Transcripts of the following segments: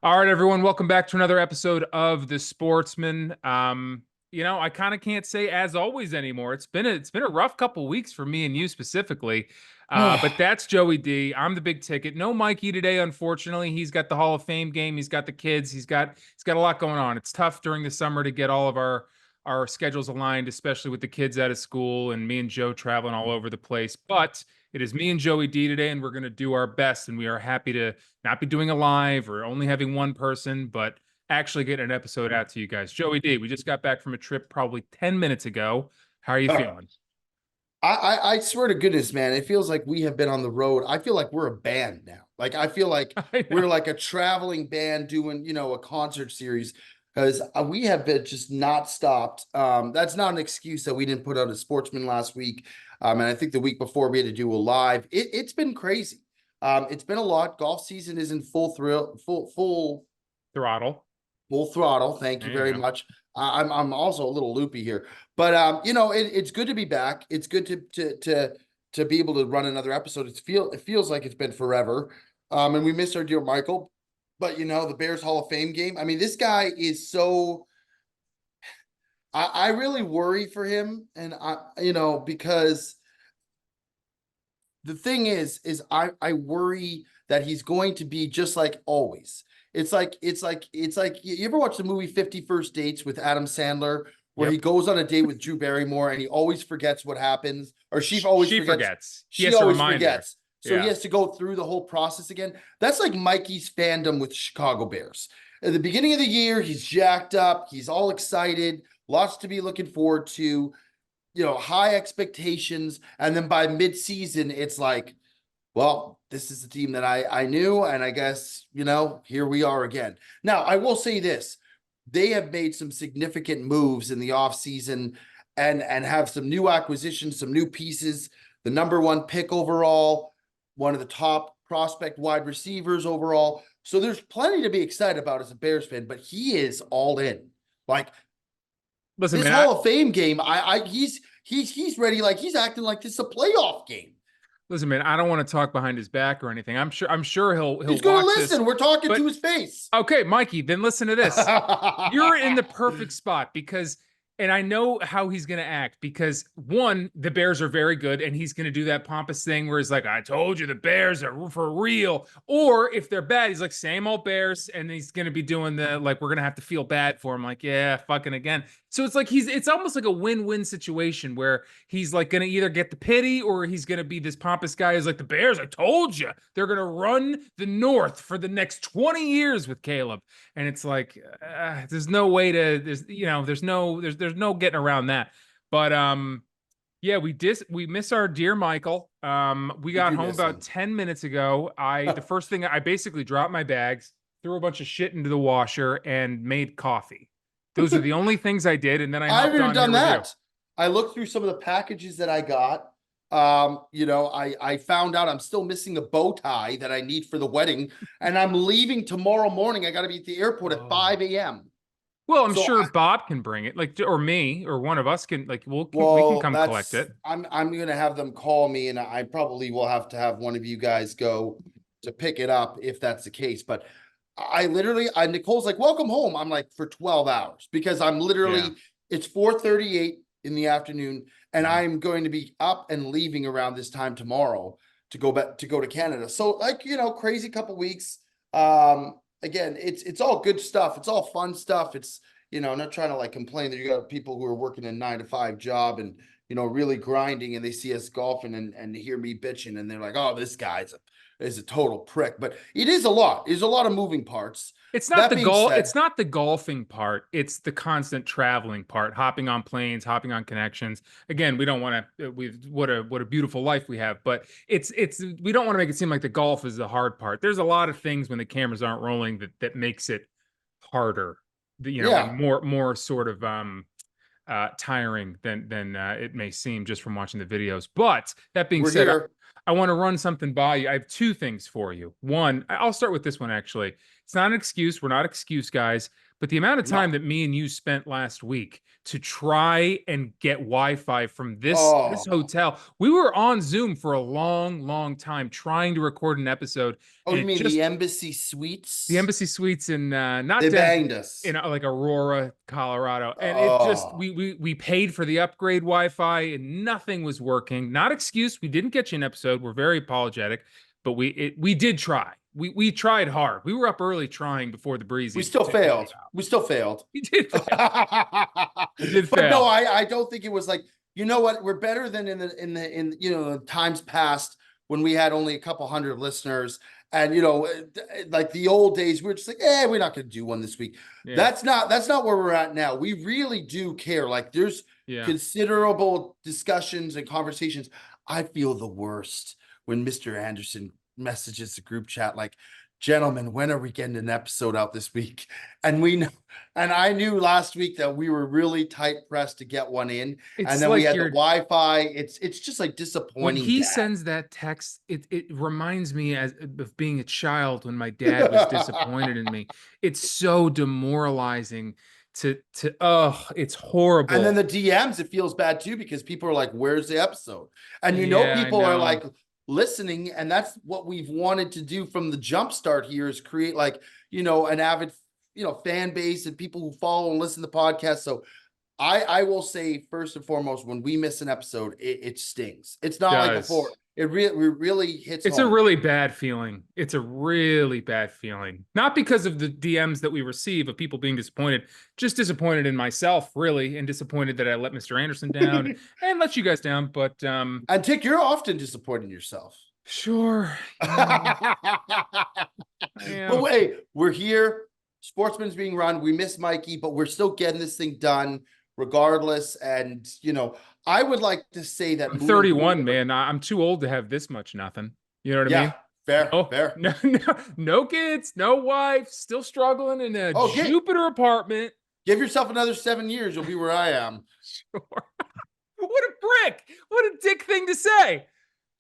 All right, everyone, welcome back to another episode of the Sportsman. I kind of can't say as always anymore. It's been a rough couple weeks for me and you specifically. But that's Joey D. I'm the big ticket. No Mikey today, unfortunately. He's got the Hall of Fame game. He's got the kids. He's got a lot going on. It's tough during the summer to get all of our schedules aligned, especially with the kids out of school and me and Joe traveling all over the place. But it is me and Joey D today, and we're going to do our best. And we are happy to not be doing a live or only having one person, but actually get an episode out to you guys. Joey D, we just got back from a trip probably 10 minutes ago. How are you Uh, feeling? I swear to goodness, man, it feels like we have been on the road. I feel like we're a band now. Like I feel like I know. we're like a traveling band doing, a concert series because we have been just not stopped. That's not an excuse that we didn't put out a Sportsman last week. And I think the week before we had to do a live. It's been crazy. It's been a lot. Golf season is in Throttle. full throttle. Thank you There you very go. much. I'm also a little loopy here, but it's good to be back. It's good to be able to run another episode. It feels like it's been forever. And we missed our dear Michael, but the Bears Hall of Fame game. I mean, this guy is so. I really worry for him, and because the thing is I worry that he's going to be just like always. It's like you ever watch the movie 50 First Dates with Adam Sandler, where he Yep. goes on a date with Drew Barrymore and he always forgets what happens, or she always She forgets, forgets. He she has to always remind her. forgets. So he Yeah. has to go through the whole process again. That's like Mikey's fandom with Chicago Bears. At the beginning of the year, he's jacked up, he's all excited, lots to be looking forward to, high expectations, and then by mid-season, it's like, well, this is the team that I knew, and I guess, here we are again. Now, I will say this. They have made some significant moves in the offseason and have some new acquisitions, some new pieces. The number one pick overall, one of the top prospect wide receivers overall. So there's plenty to be excited about as a Bears fan, but he is all in. Like Listen, this man, Hall of Fame game, he's ready, like he's acting like this is a playoff game. I don't want to talk behind his back or anything. I'm sure he'll He's going to watch this. listen. We're talking But to his face. okay, Mikey, then listen to this. You're in the perfect spot because, and I know how he's going to act because one, the Bears are very good, and he's going to do that pompous thing where he's like, I told you the Bears are for real. Or if they're bad, he's like, same old Bears. And he's going to be doing the, like, we're going to have to feel bad for him. Like, yeah, fucking again. So it's like it's almost like a win-win situation where he's like going to either get the pity or he's going to be this pompous guy who's like, the Bears, I told you, they're going to run the North for the next 20 years with Caleb. And it's like, there's no way to, there's no getting around that. But, yeah, we miss our dear Michael. We We got do home miss about him. 10 minutes ago. The first thing I basically dropped my bags, threw a bunch of shit into the washer and made coffee. Those are the only things I did. And then I I haven't hopped even on here done with you. that. I looked through some of the packages that I got. I found out I'm still missing the bow tie that I need for the wedding, and I'm leaving tomorrow morning. I got to be at the airport at Oh. 5 a.m. Well, I'm So sure Bob can bring it, like, or me, or one of us can, like, we can well, come collect that's it. I'm gonna have them call me, and I probably will have to have one of you guys go to pick it up if that's the case. But Nicole's like, welcome home. I'm like, for 12 hours, because I'm Yeah. literally, it's 4:38 in the afternoon, and Mhm. I'm going to be up and leaving around this time tomorrow to go back to go to Canada. So like, crazy couple weeks. Again, it's all good stuff. It's all fun stuff. It's, I'm not trying to like complain that you got people who are working a 9 to 5 job and, really grinding, and they see us golfing and hear me bitching, and they're like, oh, this guy's is a total prick. But it is a lot. There's a lot of moving parts. That being It's said, not the golfing part, it's the constant traveling part, hopping on planes, hopping on connections. Again, we don't want to we what a beautiful life we have, but it's we don't want to make it seem like the golf is the hard part. There's a lot of things when the cameras aren't rolling that makes it harder, and yeah, more sort of tiring than it may seem just from watching the videos. But that being we're said, here. I want to run something by you. I have two things for you. One, I'll start with this one actually. It's not an excuse. We're not excuse guys, but the amount of time No. that me and you spent last week to try and get Wi-Fi from this Oh. hotel, we were on Zoom for a long, long time trying to record an episode, Oh, and you it mean the just Embassy the Suites? Embassy Suites in They not banged us. in like Aurora, Colorado, and it just Oh. we paid for the upgrade Wi-Fi and nothing was working. Not excuse, we didn't get you an episode. We're very apologetic, but we did try. We tried hard. We were up early trying before the breeze We even still came failed. out. We still failed. We did fail. We did But no, fail. I don't think it was like, you know what? We're better than in you know, times past when we had only a couple hundred listeners. And you know, like the old days, we are just like, we're not gonna do one this week. Yeah. That's not where we're at now. We really do care. Like there's Yeah. considerable discussions and conversations. I feel the worst when Mr. Anderson messages the group chat like, gentlemen, when are we getting an episode out this week? And we know, and I knew last week that we were really tight pressed to get one in. And It's then we like had the you're Wi-Fi. It's just like when disappointing, he Dad. sends that text, it reminds me of being a child when my dad was disappointed in me. It's so demoralizing to oh, it's And then horrible. the DMs, it feels bad too, because people are like, where's the episode? And you know, Yeah, I people are know. like listening, and that's what we've wanted to do from the jump start here, is create like, you know, an avid, you know, fan base and people who follow and listen to podcasts. So I will say first and foremost, when we miss an episode, it stings. It's not like before. Does. It really hits It's a home. really bad feeling. It's a really bad feeling. Not because of the DMs that we receive of people being disappointed, just disappointed in myself, really, and disappointed that I let Mr. Anderson down and let you guys down. But And Tick, you're often disappointed in yourself. sure, yeah, I But am. wait, we're here. Sportsman's being run. We miss Mikey, but we're still getting this thing done regardless. And, you know, I would like to say that I'm moving 31, forward, man. I'm too old to have this much nothing. You know what I yeah, mean? fair, No, fair. no kids, no wife, still struggling in a Oh, Jupiter apartment. give yourself another 7 years. You'll be where I am. Sure. What a prick. What a dick thing to say.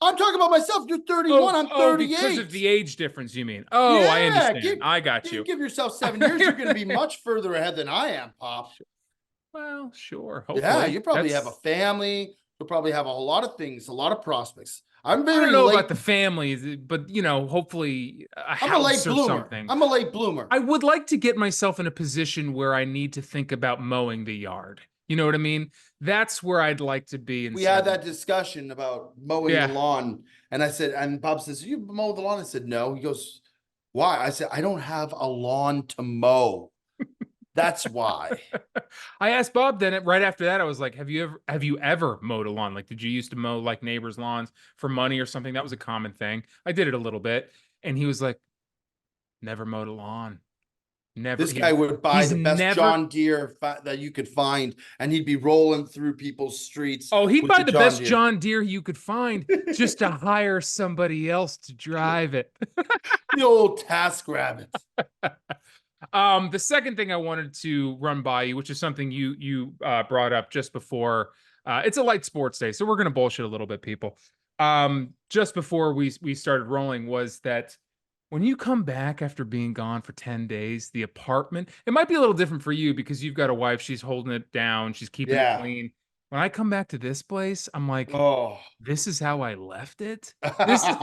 I'm talking about myself. You're 31. I'm 38. Because of the age difference, you mean? Oh, Yeah, I understand. I got you. give yourself 7 years. You're going to be much further ahead than I am, Pop. Well, sure. Yeah, Hopefully. you probably have a family. You'll probably have a whole lot of things, a lot of prospects. I'm I very don't know late. about the family, but you know, hopefully a I'm a late house or bloomer. something. I'm a late bloomer. I would like to get myself in a position where I need to think about mowing the yard. You know what I mean? That's where I'd like to be. We had that discussion about mowing the Yeah. lawn. And I said, and Bob says, you mow the lawn? I said, no. He goes, why? I said, I don't have a lawn to mow. That's why. I asked Bob then right after that, I was like, have you ever mowed a lawn? Like, did you used to mow like neighbors' lawns for money or something? That was a common thing. I did it a little bit. And he was like, never mowed a lawn. Never. This guy would buy the best never. John Deere that you could find, and he'd be rolling through people's streets. Oh, he'd with buy the best Deere. John Deere you could find just to hire somebody else to drive it. The old task rabbit. The second thing I wanted to run by you, which is something you brought up just before, it's a light sports day, so we're gonna bullshit a little bit, people. Just before we started rolling, was that when you come back after being gone for 10 days, the apartment, it might be a little different for you because you've got a wife, she's holding it down, she's keeping it clean. When I come back to this place, I'm like, Oh, this is how I left it. This is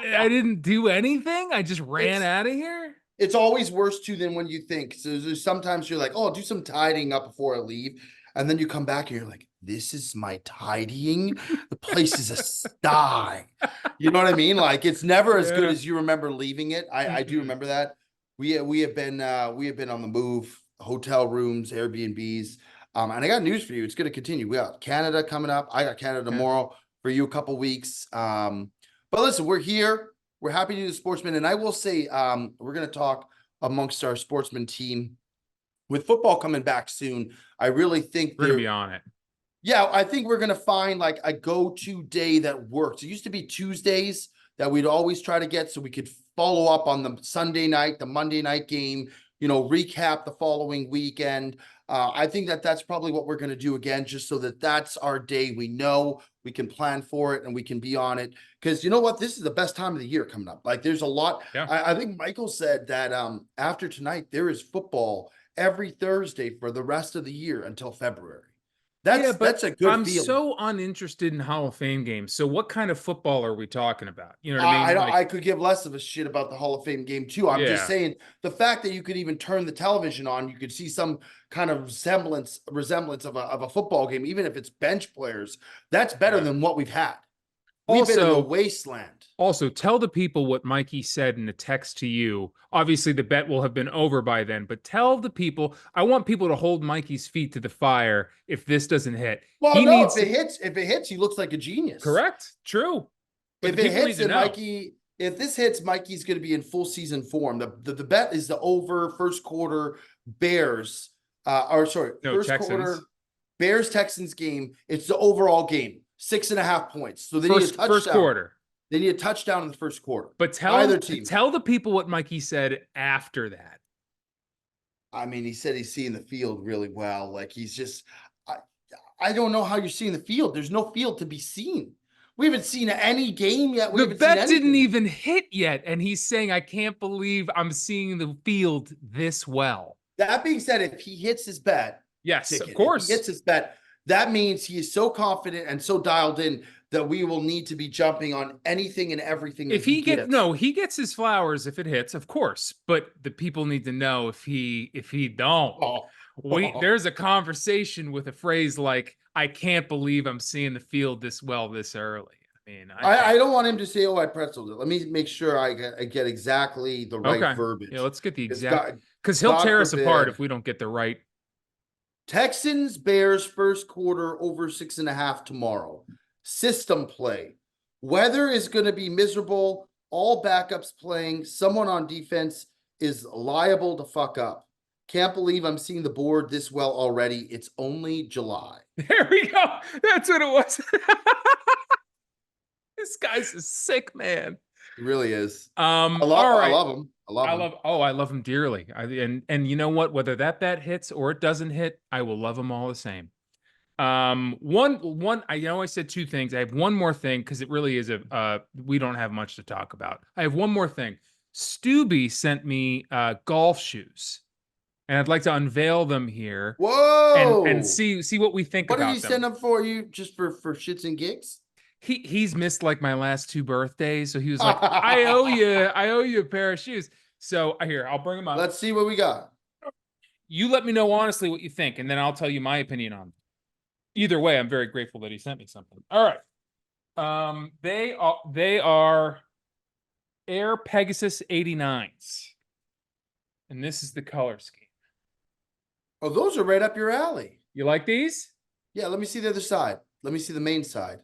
I didn't do anything. I just ran out of here. It's always worse too than when you think. So there's sometimes you're like, oh, I'll do some tidying up before I leave. And then you come back and you're like, this is my tidying. The place is a sty. You know what I mean? Like it's never as good as you remember leaving it. I do remember that. We have been on the move, hotel rooms, Airbnbs. And I got news for you. It's going to continue. We got Canada coming up. I got Canada tomorrow for you, a couple weeks. But listen, we're here. We're happy to do the Sportsman. And I will say, we're going to talk amongst our Sportsman team with football coming back soon. I really think we're going to be on it. Yeah, I think we're going to find like a go-to day that works. It used to be Tuesdays that we'd always try to get so we could follow up on the Sunday night, the Monday night game, you know, recap the following weekend. I think that that's probably what we're going to do again, just so that that's our day. We know we can plan for it, and we can be on it. Because you know what? This is the best time of the year coming up. Like there's a lot. Yeah. I think Michael said that after tonight, there is football every Thursday for the rest of the year until February. Yeah, but That's a good I'm feeling. so uninterested in Hall of Fame games. So what kind of football are we talking about? You know what I mean? I could give less of a shit about the Hall of Fame game too. I'm just Yeah. saying the fact that you could even turn the television on, you could see some kind of resemblance of a football game, even if it's bench players. That's better Yeah. than what we've had. We've been in the Also, wasteland. Also, tell the people what Mikey said in a text to you. Obviously, the bet will have been over by then, but tell the people, I want people to hold Mikey's feet to the fire if this doesn't hit. Well, He no, needs to, if it hits, he looks like a genius. correct, true. But If the it people need hits, to then know. if this hits, Mikey's going to be in full season form. The bet is the over first quarter Bears, No, first Texans. quarter Bears Texans game. It's the overall game, 6.5 points. So they need a touchdown. First quarter. They need a touchdown in the first quarter. But either team. tell the people what Mikey said after that. I mean, he said he's seeing the field really well. Like he's just, I don't know how you're seeing the field. There's no field to be seen. We haven't seen any game yet. The bet didn't even hit yet, and he's saying, "I can't believe I'm seeing the field this well." That being said, if he hits his bet, yes, of course, if he hits his bet, that means he is so confident and so dialed in that we will need to be jumping on anything and everything. If he gets his flowers if it hits, of course. But the people need to know if he don't. There's a conversation with a phrase like, "I can't believe I'm seeing the field this well this early." I mean, I don't want him to say, "Oh, I pretzeled it." Let me make sure I get exactly the right verbiage. Yeah, let's get the exact, because he'll tear us apart if we don't get the right. Texans Bears first quarter over 6.5 tomorrow. System play. Weather is going to be miserable. All backups playing. Someone on defense is liable to fuck up. Can't believe I'm seeing the board this well already. It's only July. There we go. That's what it was. This guy's a sick man. He really is. All right. I love him. I love him dearly. And you know what? Whether that bet hits or it doesn't hit, I will love him all the same. One. I said two things. I have one more thing because it really is we don't have much to talk about. I have one more thing. Stubby sent me golf shoes, and I'd like to unveil them here. Whoa! And see what we think about them. What did he send them for you? Just for shits and gigs? He's missed like my last 2 birthdays, so he was like, I owe you a pair of shoes. So here, I'll bring them up. Let's see what we got. You let me know honestly what you think, and then I'll tell you my opinion on them. Either way, I'm very grateful that he sent me something. All right. They are Air Pegasus 89s. And this is the color scheme. Oh, those are right up your alley. You like these? Yeah, let me see the other side. Let me see the main side.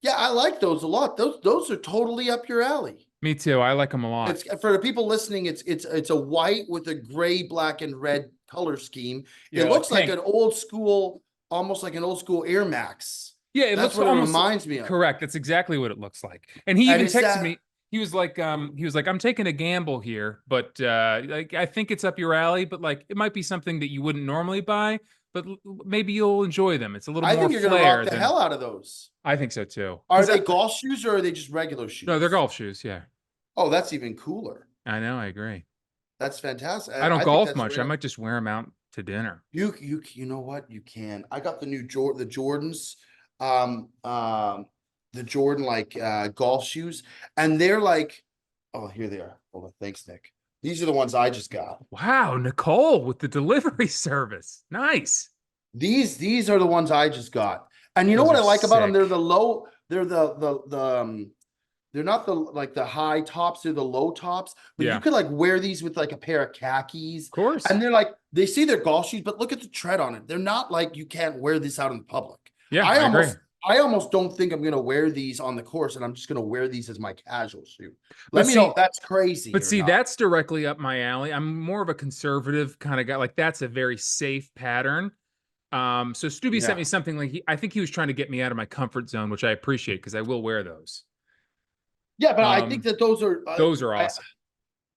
Yeah, I like those a lot. Those are totally up your alley. Me too. I like them a lot. It's for the people listening. It's a white with a gray, black, and red color scheme. Yeah, it looks like an old school, almost like an old school Air Max. Yeah, that's what it reminds me of. Correct. That's exactly what it looks like. And he even texted me. He was like, I'm taking a gamble here, but like I think it's up your alley, but like it might be something that you wouldn't normally buy, but maybe you'll enjoy them. It's a little more flair. I think you're gonna rock the hell out of those. I think so too. Are they golf shoes or are they just regular shoes? No, they're golf shoes. Yeah. Oh, that's even cooler. I know. I agree. That's fantastic. I don't golf much. I might just wear them out to dinner. You know what? You can. I got the new the Jordans, the Jordan golf shoes, and they're like, oh, here they are. Hold on, thanks, Nick. These are the ones I just got. Wow, Nicole with the delivery service. Nice. These are the ones I just got. And you know what I like about them? They're the low, they're they're not the high tops, they're the low tops. But you could like wear these with like a pair of khakis. Of course. And they're like, they say they're golf shoes, but look at the tread on it. They're not like you can't wear this out in public. Yeah, I agree. I almost don't think I'm gonna wear these on the course, and I'm just gonna wear these as my casual shoe. Let me know if that's crazy. But see, that's directly up my alley. I'm more of a conservative kind of guy. Like that's a very safe pattern. So Stubby sent me something like I think he was trying to get me out of my comfort zone, which I appreciate because I will wear those. Yeah, but I think that those are awesome.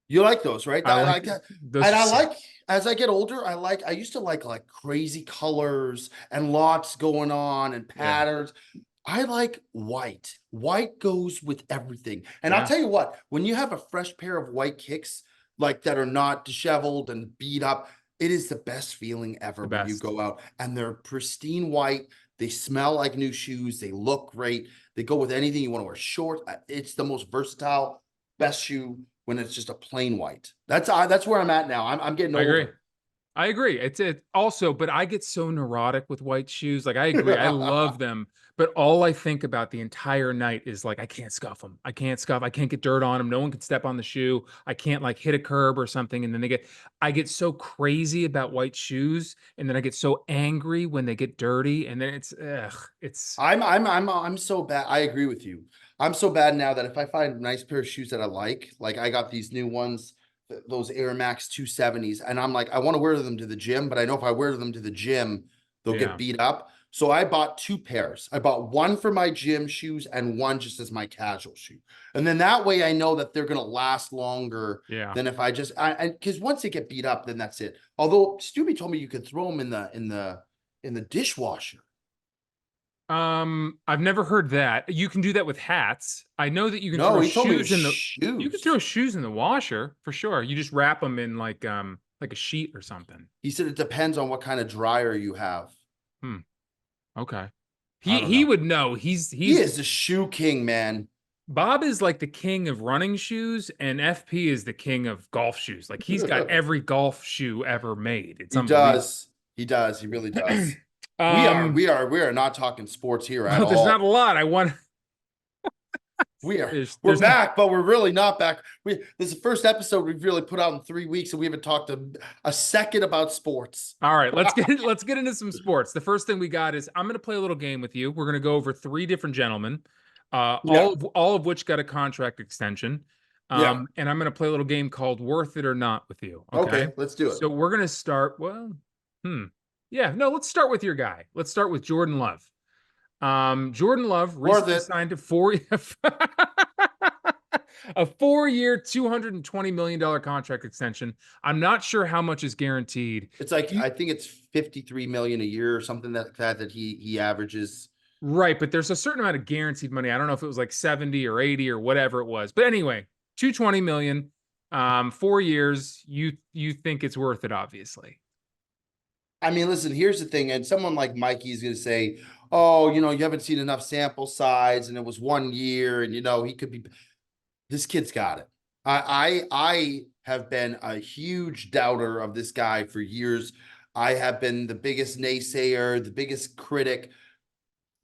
You like those, right? I like that. And I like as I get older, I used to like crazy colors and lots going on and patterns. I like white. White goes with everything. And I'll Yeah, tell you what, when you have a fresh pair of white kicks, like that are not disheveled and beat up, it is the best feeling ever the when you best. go out and they're pristine white. They smell like new shoes. They look great. They go with anything you want to wear. Short. It's the most versatile, best shoe when it's just a plain white. That's where I'm at now. I'm getting I agree. older. I agree. It's it also, but I get so neurotic with white shoes. Like I agree. I love them, but all I think about the entire night is like I can't scuff them. I can't scuff. I can't get dirt on them. No one can step on the shoe. I can't like hit a curb or something and then I get so crazy about white shoes and then I get so angry when they get dirty and then it's I'm so bad. I agree with you. I'm so bad now that if I find a nice pair of shoes that I like I got these new ones, those Air Max 270s, and I'm like, I want to wear them to the gym, but I know if I wear them to the gym, they'll get yeah. beat up. So I bought two pairs. I bought one for my gym shoes and one just as my casual shoe. And then that way I know that they're gonna last longer Yeah. than if I just and because once they get beat up, then that's it. Although Stubby told me you could throw them in the dishwasher. I've never heard that. You can do that with hats. I know that you can No, throw he told me it was shoes in the you can throw shoes. shoes in the washer for sure. You just wrap them in like a sheet or something. He said it depends on what kind of dryer you have. Hmm. Okay. I don't He know. would know. He He's is the shoe king, man. Bob is like the king of running shoes, and FP is the king of golf shoes. Like he's got every golf shoe ever made. It's He unbelievable. does. He does. He really does. We are, um, we are, we are not talking sports here at well, there's not a all. lot. I want We're there's not back, but we're really not back. This is the first episode we've really put out in 3 weeks, and we haven't talked a second about sports. All right, let's get into some sports. The first thing we got is I'm going to play a little game with you. We're going to go over three different gentlemen, Yeah. all of which got a contract extension. Yeah. And I'm going to play a little game called Worth It or Not with you. Okay, Okay, let's do it. so we're going to start. Well, yeah, no, let's start with your guy. Let's start with Jordan Love. Jordan Love Worth recently it. signed a 4-year, $220 million contract extension. I'm not sure how much is guaranteed. It's like He, I think it's 53 million a year or something that he averages. right, but there's a certain amount of guaranteed money. I don't know if it was like 70 or 80 or whatever it was. But anyway, 220 million, 4 years. You think it's worth it, obviously. I mean, listen, here's the thing, and someone like Mikey is going to say, "Oh, you haven't seen enough sample size, and it was 1 year, and he could be." This kid's got it. I have been a huge doubter of this guy for years. I have been the biggest naysayer, the biggest critic.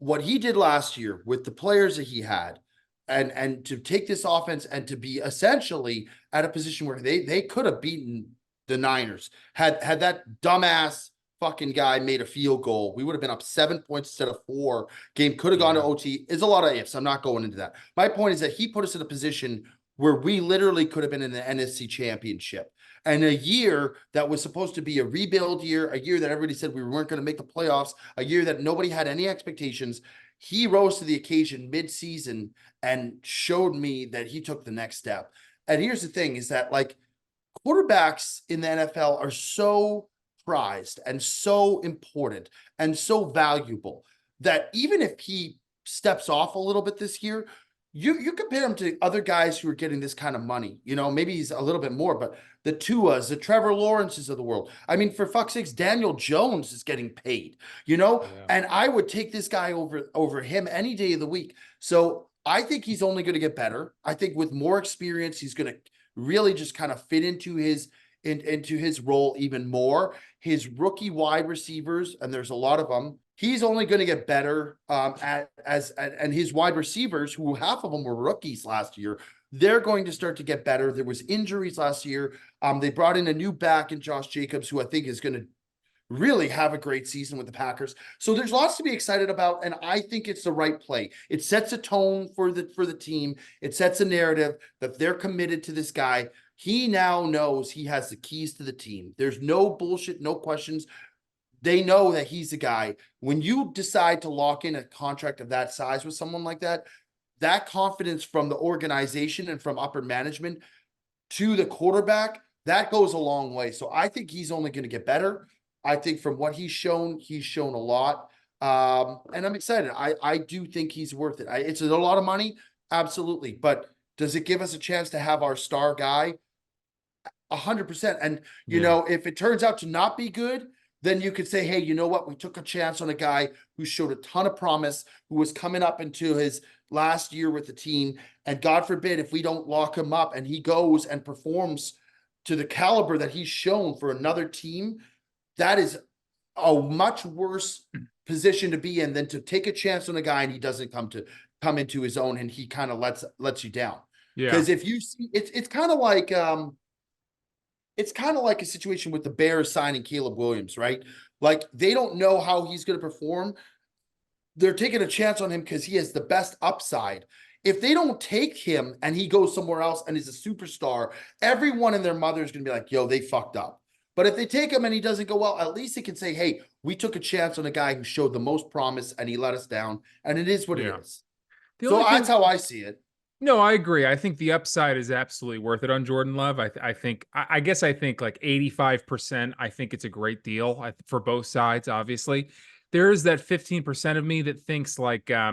What he did last year with the players that he had, and to take this offense and to be essentially at a position where they could have beaten the Niners had that dumbass fucking guy made a field goal. We would have been up 7 points instead of 4. Game could have gone to Yeah. OT. Is a lot of ifs. I'm not going into that. My point is that he put us in a position where we literally could have been in the NFC Championship. And a year that was supposed to be a rebuild year, a year that everybody said we weren't going to make the playoffs, a year that nobody had any expectations. He rose to the occasion mid-season and showed me that he took the next step. And here's the thing is that like quarterbacks in the NFL are so prized and so important and so valuable that even if he steps off a little bit this year, you compare him to other guys who are getting this kind of money. Maybe he's a little bit more, but the Tuas, the Trevor Lawrences of the world. I mean, for fuck's sakes, Daniel Jones is getting paid, Yeah. and I would take this guy over him any day of the week. So I think he's only going to get better. I think with more experience, he's going to really just kind of fit into his role even more. His rookie wide receivers, and there's a lot of them, he's only going to get better and his wide receivers, who half of them were rookies last year, they're going to start to get better. There was injuries last year. They brought in a new back in Josh Jacobs, who I think is going to really have a great season with the Packers. So there's lots to be excited about, and I think it's the right play. It sets a tone for the team. It sets a narrative that they're committed to this guy. He now knows he has the keys to the team. There's no bullshit, no questions. They know that he's the guy. When you decide to lock in a contract of that size with someone like that, that confidence from the organization and from upper management to the quarterback, that goes a long way. So I think he's only going to get better. I think from what he's shown a lot. And I'm excited. I do think he's worth it. It's a lot of money, absolutely. But does it give us a chance to have our star guy? 100%. And Yeah. if it turns out to not be good, then you could say, hey, you know what? We took a chance on a guy who showed a ton of promise, who was coming up into his last year with the team. And God forbid, if we don't lock him up and he goes and performs to the caliber that he's shown for another team, that is a much worse position to be in than to take a chance on a guy and he doesn't come into his own and he kind of lets you down. Yeah. Because if you see, it's kind of like a situation with the Bears signing Caleb Williams, right? Like they don't know how he's going to perform. They're taking a chance on him because he has the best upside. If they don't take him and he goes somewhere else and is a superstar, everyone and their mother is going to be like, yo, they fucked up. But if they take him and he doesn't go well, at least he can say, hey, we took a chance on a guy who showed the most promise and he let us down. And it is what Yeah. it is. The So only that's thing, how I see it. no, I agree. I think the upside is absolutely worth it on Jordan Love. I think, I guess I think like 85%, I think it's a great deal for both sides, obviously. There is that 15% of me that thinks like, I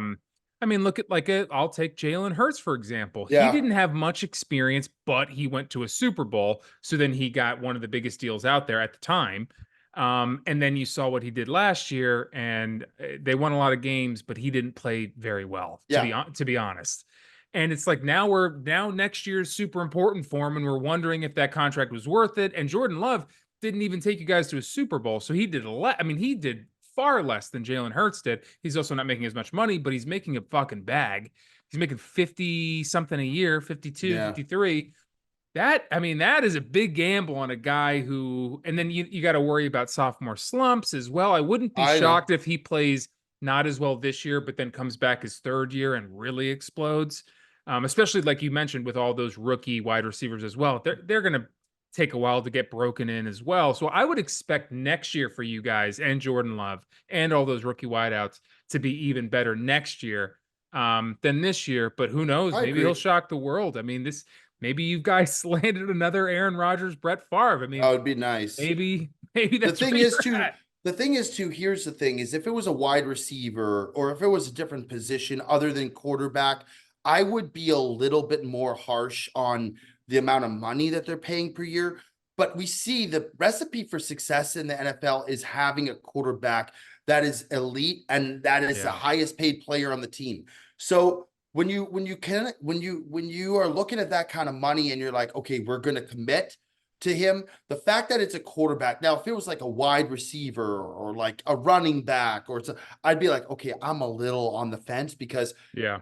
mean, look at like I'll take Jalen Hurts, for example. He Yeah. didn't have much experience, but he went to a Super Bowl. So then he got one of the biggest deals out there at the time. And then you saw what he did last year, and they won a lot of games, but he didn't play very well, Yeah. to be honest. And it's like now next year is super important for him, and we're wondering if that contract was worth it. And Jordan Love didn't even take you guys to a Super Bowl, so he did I mean, he did far less than Jalen Hurts did. He's also not making as much money, but he's making a fucking bag. He's making 50 something a year, 52, Yeah. 53. That, I mean, that is a big gamble on a guy who, and then you got to worry about sophomore slumps as well. I wouldn't be I know. shocked if he plays not as well this year, but then comes back his third year and really explodes. Especially like you mentioned with all those rookie wide receivers as well. They're going to take a while to get broken in as well. So I would expect next year for you guys and Jordan Love and all those rookie wideouts to be even better next year than this year. But who knows? I Maybe he'll agree. shock the world. I mean, maybe you guys landed another Aaron Rodgers, Brett Favre. I That mean, would be nice. maybe The that's where thing is you're too, at. the thing is too, here's the thing is if it was a wide receiver or if it was a different position other than quarterback, I would be a little bit more harsh on the amount of money that they're paying per year. But we see the recipe for success in the NFL is having a quarterback that is elite and that is the Yeah. highest paid player on the team. So when you are looking at that kind of money and you're like, okay, we're going to commit to him. The fact that it's a quarterback now, if it was like a wide receiver or like a running back I'd be like, okay, I'm a little on the fence because, Yeah.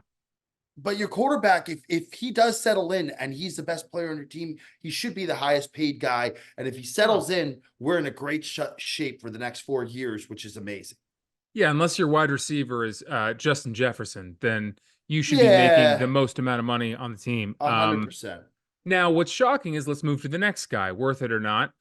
but your quarterback, if he does settle in and he's the best player on your team, he should be the highest paid guy. And if he settles in, we're in a great shape for the next 4 years, which is amazing. Yeah, unless your wide receiver is Justin Jefferson, then you should be making the Yeah, most amount of money on the team. 100%. Now, what's shocking is let's move to the next guy, worth it or not.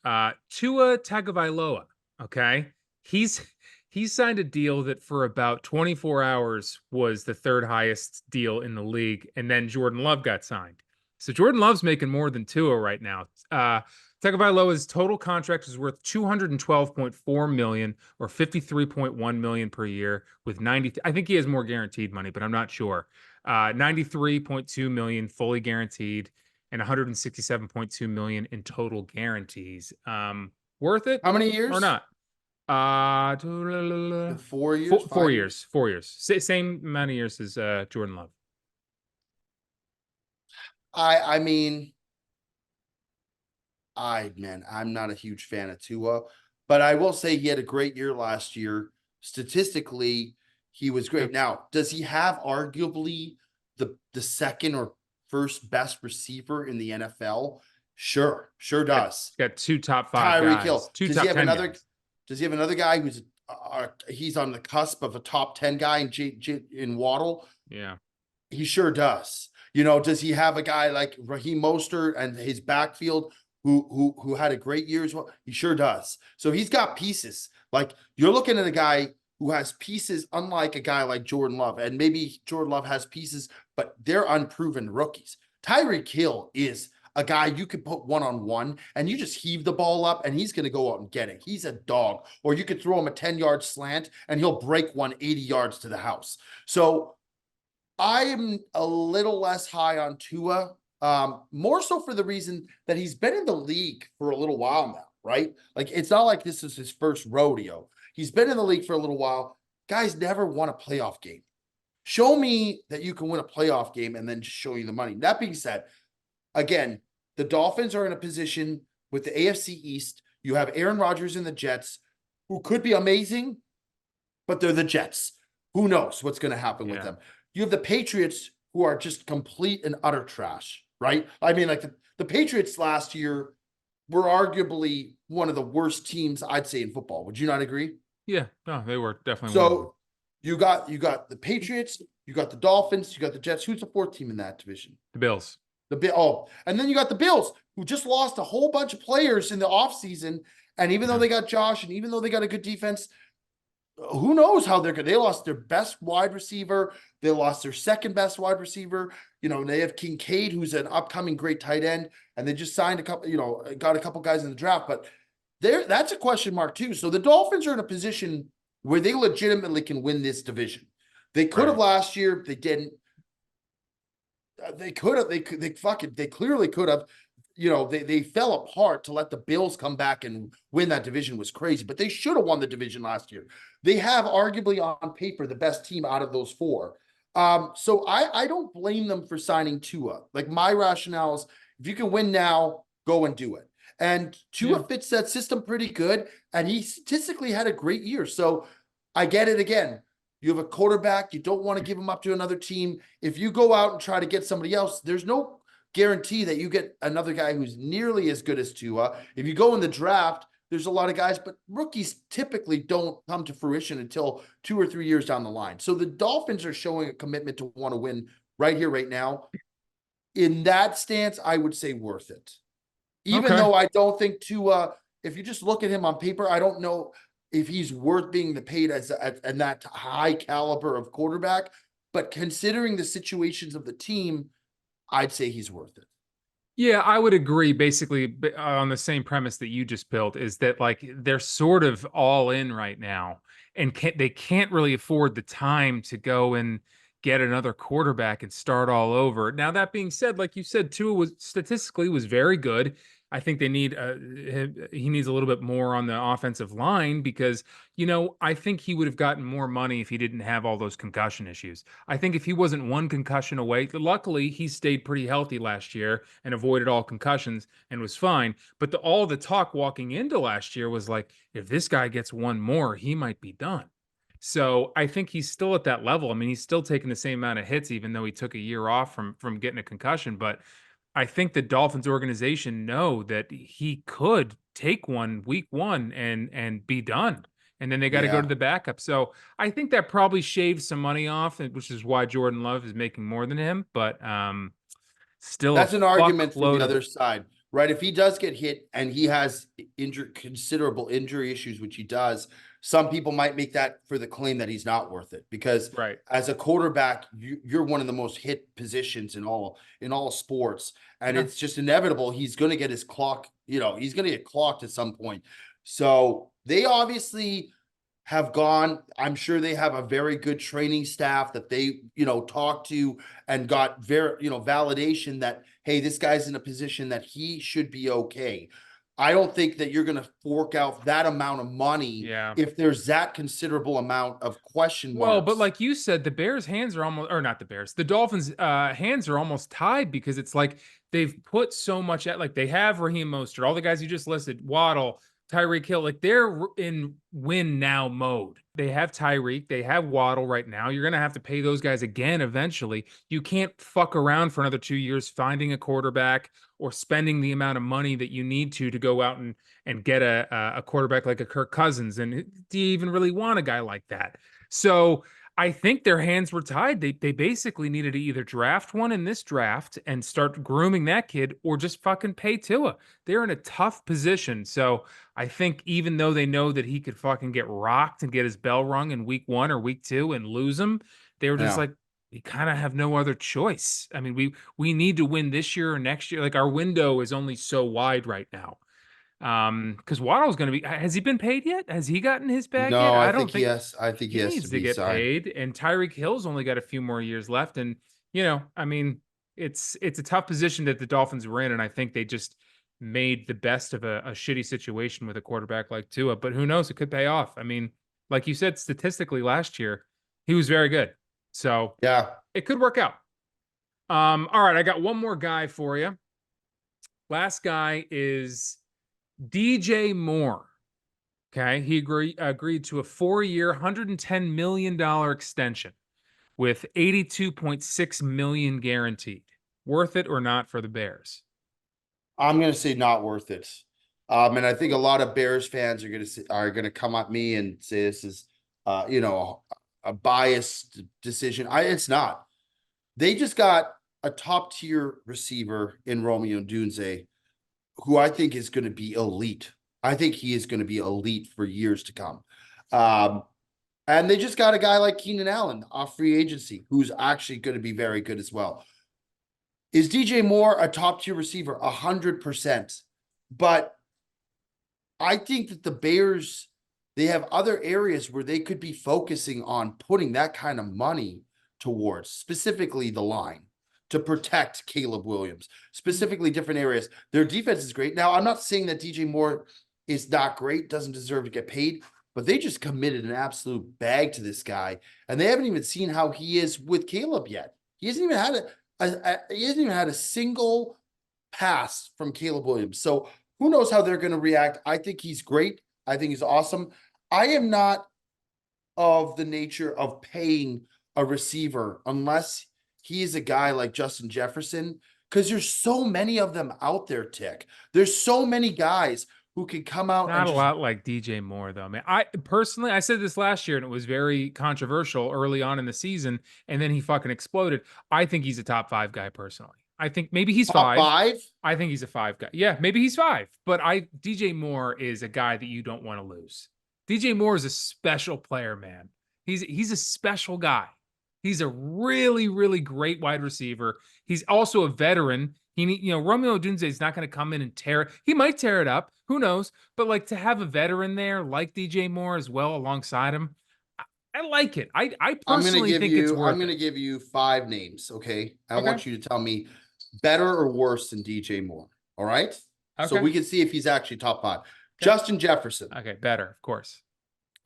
Tua Tagovailoa. Okay, he's he's signed a deal that for about 24 hours was the third highest deal in the league, and then Jordan Love got signed. So Jordan Love's making more than Tua right now. Tagovailoa's total contract is worth 212.4 million or 53.1 million per year with 90. I think he has more guaranteed money, but I'm not sure. 93.2 million fully guaranteed and 167.2 million in total guarantees. Worth it How many or years? not? The 4 years, 5 years? 4 years. 4 years. Same amount of years as Jordan Love. I mean, I'm not a huge fan of Tua, but I will say he had a great year last year. Statistically, he was great. Yep. Now, does he have arguably the second or first best receiver in the NFL? Sure does. Got two top five Tyreek guys, Hill. two Does he top have 10 another? guys. Does he have another guy who's he's on the cusp of a top 10 guy in Waddle? Yeah. He sure does. Does he have a guy like Raheem Mostert and his backfield who had a great year as well? He sure does. So he's got pieces. Like you're looking at a guy who has pieces, unlike a guy like Jordan Love, and maybe Jordan Love has pieces, but they're unproven rookies. Tyreek Hill is a guy you could put one-on-one and you just heave the ball up and he's going to go out and get it. He's a dog. Or you could throw him a 10-yard slant and he'll break 180 yards to the house. So I am a little less high on Tua, more so for the reason that he's been in the league for a little while now, right? Like, it's not like this is his first rodeo. He's been in the league for a little while. Guys never won a playoff game. Show me that you can win a playoff game and then just show you the money. That being said, again, the Dolphins are in a position with the AFC East. You have Aaron Rodgers and the Jets, who could be amazing, but they're the Jets. Who knows what's going to happen with them? You have the Patriots, who are just complete and utter trash, right? I mean, like the Patriots last year were arguably one of the worst teams, I'd say, in football. Would you not agree? Yeah, no, they were definitely one of them. So you got the Patriots, you got the Dolphins, you got the Jets. Who's the fourth team in that division? The Bills. And then you got the Bills, who just lost a whole bunch of players in the offseason. And even though they got Josh, and even though they got a good defense, who knows how they're good. They lost their best wide receiver. They lost their second best wide receiver. You know, they have Kincaid, who's an upcoming great tight end, and they just signed a couple, got a couple guys in the draft, but that's a question mark too. So the Dolphins are in a position where they legitimately can win this division. They could have last year. They didn't. They could have. They clearly could have. They fell apart to let the Bills come back and win that division was crazy, but they should have won the division last year. They have arguably on paper the best team out of those four. So I don't blame them for signing Tua. Like, my rationale is, if you can win now, go and do it. And Tua fits that system pretty good, and he statistically had a great year. So I get it again. You have a quarterback. You don't want to give him up to another team. If you go out and try to get somebody else, there's no guarantee that you get another guy who's nearly as good as Tua. If you go in the draft, there's a lot of guys, but rookies typically don't come to fruition until 2 or 3 years down the line. So the Dolphins are showing a commitment to want to win right here, right now. In that stance, I would say worth it. Even though I don't think Tua, if you just look at him on paper, I don't know if he's worth being paid and that high caliber of quarterback. But considering the situations of the team, I'd say he's worth it. Yeah, I would agree basically on the same premise that you just built, is that, like, they're sort of all in right now, and they can't really afford the time to go and get another quarterback and start all over. Now, that being said, like you said, Tua was statistically very good. I think they need he needs a little bit more on the offensive line, because I think he would have gotten more money if he didn't have all those concussion issues. I think if he wasn't one concussion away, luckily he stayed pretty healthy last year and avoided all concussions and was fine. But all the talk walking into last year was like, if this guy gets one more, he might be done. So I think he's still at that level. I mean, he's still taking the same amount of hits, even though he took a year off from getting a concussion. But I think the Dolphins organization know that he could take one week one and be done. And then they got to go to the backup. So I think that probably shaves some money off, which is why Jordan Love is making more than him. But still, that's an argument for the other side, right? If he does get hit and he has considerable injury issues, which he does, some people might make that for the claim that he's not worth it, because as a quarterback, you're one of the most hit positions in all sports, and it's just inevitable. He's going to get his clock. He's going to get clocked at some point. So they obviously have gone. I'm sure they have a very good training staff that they talked to and got validation that, hey, this guy's in a position that he should be okay. I don't think that you're going to fork out that amount of money if there's that considerable amount of question marks. Well, but like you said, the Bears' hands are almost, or not the Bears, the Dolphins' hands are almost tied, because it's like they've put so much at, like, they have Raheem Mostert, all the guys you just listed, Waddle, Tyreek Hill, like, they're in win now mode. They have Tyreek, they have Waddle right now. You're going to have to pay those guys again eventually. You can't fuck around for another 2 years finding a quarterback or spending the amount of money that you need to go out and get a quarterback like a Kirk Cousins. And do you even really want a guy like that? So I think their hands were tied. They basically needed to either draft one in this draft and start grooming that kid, or just fucking pay Tua. They're in a tough position. So I think even though they know that he could fucking get rocked and get his bell rung in week 1 or week 2 and lose him, they were just like, we kind of have no other choice. I mean, we need to win this year or next year. Like our window is only so wide right now. Because Waddle's going to be. Has he been paid yet? Has he gotten his bag yet? No, I don't think I think he he has to needs to be get signed. paid. And Tyreek Hill's only got a few more years left. And I mean, it's a tough position that the Dolphins were in, and I think they just made the best of a shitty situation with a quarterback like Tua. But who knows? It could pay off. I mean, like you said, statistically last year, he was very good. So Yeah. it could work out. All right, I got one more guy for you. Last guy is DJ Moore. Okay, he agreed to a 4-year, $110 million extension with 82.6 million guaranteed. Worth it or not for the Bears? I'm gonna say not worth it. And I think a lot of Bears fans are gonna come at me and say this is a biased decision. It's not. They just got a top tier receiver in Romeo Dunze, who I think is going to be elite. I think he is going to be elite for years to come. And they just got a guy like Keenan Allen off free agency, who's actually going to be very good as well. Is DJ Moore a top tier receiver? 100%. But I think that the Bears, they have other areas where they could be focusing on putting that kind of money towards, specifically the line, to protect Caleb Williams, specifically different areas. Their defense is great. Now, I'm not saying that DJ Moore is not great, doesn't deserve to get paid, but they just committed an absolute bag to this guy, and they haven't even seen how he is with Caleb yet. He hasn't even had a single pass from Caleb Williams. So who knows how they're going to react? I think he's great. I think he's awesome. I am not of the nature of paying a receiver unless he is a guy like Justin Jefferson, because there's so many of them out there, Tick. There's so many guys who can come out Not and a just lot like DJ Moore, though, man. I personally, I said this last year, and it was very controversial early on in the season, and then he fucking exploded. I think he's a top 5 guy personally. I think maybe he's top 5. five. I think he's a 5 guy. Yeah, maybe he's 5. But DJ Moore is a guy that you don't want to lose. DJ Moore is a special player, man. He's a special guy. He's a really, really great wide receiver. He's also a veteran. Romeo Odunze is not going to come in and tear it. He might tear it up. Who knows? But like to have a veteran there like DJ Moore as well alongside him, I like it. I personally think it's worth I'm gonna it. give you 5 names. Okay. I Okay. want you to tell me better or worse than DJ Moore. All right. So Okay. we can see if he's actually top 5. Okay. Justin Jefferson. Okay. Better, of course.